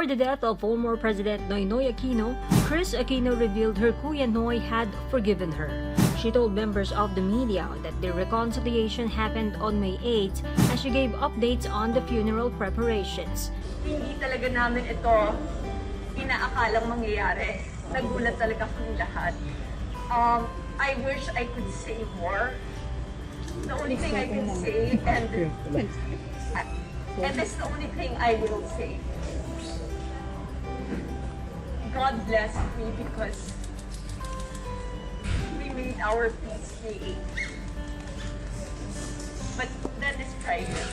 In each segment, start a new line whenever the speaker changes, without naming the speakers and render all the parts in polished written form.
Before the death of former President Noy Aquino, Kris Aquino revealed her Kuya Noy had forgiven her. She told members of the media that their reconciliation happened on May 8 as she gave updates on the funeral preparations.
Hindi talaga namin ito inaakalang mangyayari. Nagulat talaga kami lahat. I wish I could say more. The only thing I can say, and this is the only thing I will say. God blessed me because we made our peace May 8. But that is private.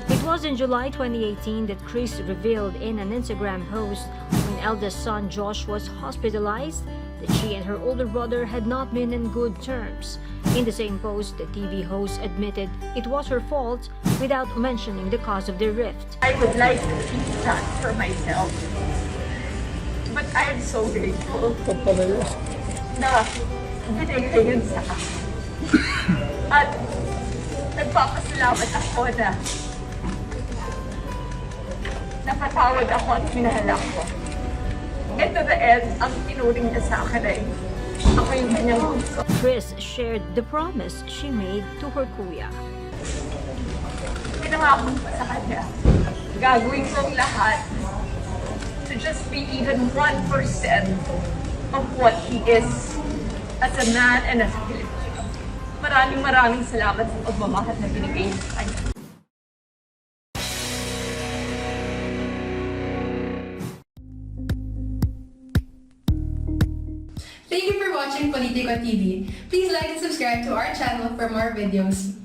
It was in July 2018 that Kris revealed in an Instagram post when eldest son Josh was hospitalized that she and her older brother had not been in good terms. In the same post, the TV host admitted it was her fault without mentioning the cause of their rift.
I would like to keep that for myself. But I am so grateful na binigay yun sa akin. At nagpapasalamat ako na napatawad ako at minahal ako. And to the end, ang tinuring niya sa akin ay ako yung kanyang gusto.
Kris shared the promise she made to her kuya.
Pinangako ko sa kanya, gagawin kong lahat to just be even 1% of what he is as a man and as a Filipino. Maraming salamat sa pagmamahal na binigay niya sa kanya.
Thank you for watching Politico TV. Please like and subscribe to our channel for more videos.